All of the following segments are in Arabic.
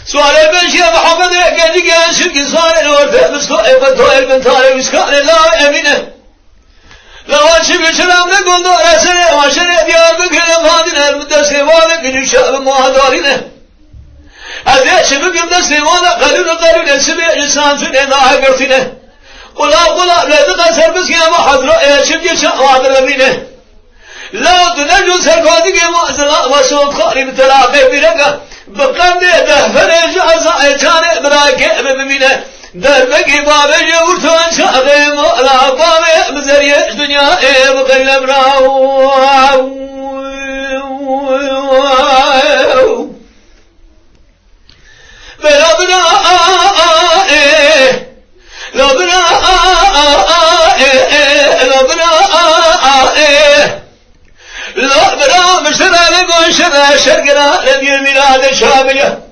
سؤال بنشي محمد قال لي شرك سؤال الورد مستوى طائر بن طارق مسكان لا امينه لو شبه شرام نقول دور سنه وشنه ديار بكلم هذه المدرسه والك الشعب مهادرينه هذا شبه المدرسه ولا قالوا سبع لسان سنه لا قرتنه ولا لا تقصر بس يا محضر يا شبه شعب ربينه لا تنجو سرقاتك مؤذن وسوف خارب تلاقي برقة بقم ده فرج عزاء جانب براكب بمينه دربك بابي ورتون شاغي مولا بابي مزرية دنيا بقل امراو بلا بلا لا بلا لا بلا لا بلا مشترى لقون شرى شرقنا لدي الميلاد الشامية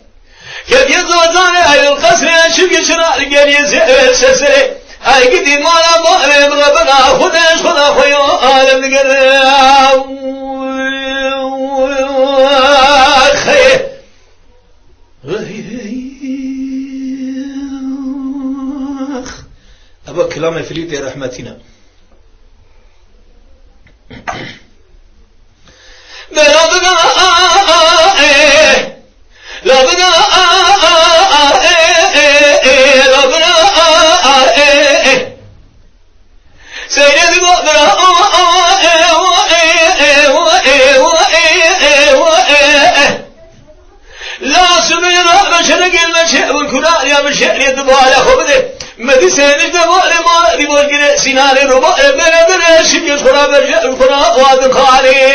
كيف يضغطان على القصر شبك شرى لقيني سسري هاي قدي مالا مالي بغبنا خدش خدا خيو عالم نقرر خير أبا كلام فليت رحمتنا لا بقى لا بقى لا بقى سيد بقى لا سمينا بشرق المشي والكلال يا بشر يدبال خبده مدرسة الدبال ما دي بوجه سنان الرباء بلدنا شبيه خراب الخراب واد خالي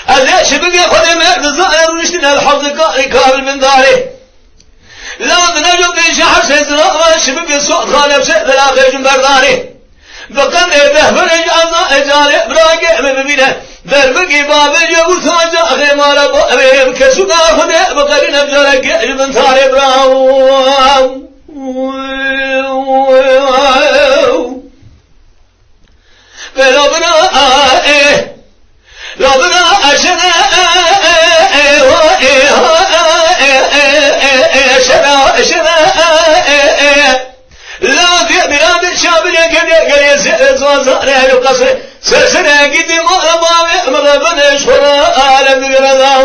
هذا شبكة خدمة الظاهر ونشتنا الحظ كامل من داره لا تنجو في شحر سيدنا شبكة صوت خالب سيد الآخر جنبر داره بقم إبه فرج عنا إجالي براقع ببينه دربكي بابي جبر تاجا أخي مالا بأبيهم كسوكا خده بقرين بجالك جبن تاري براو بلا بلا لا بلا أشنا أشنا لا في بلاد الشعب يقدر يزوزر القصر سرسر قدي ما بابي مغبن شورا عالم غرضا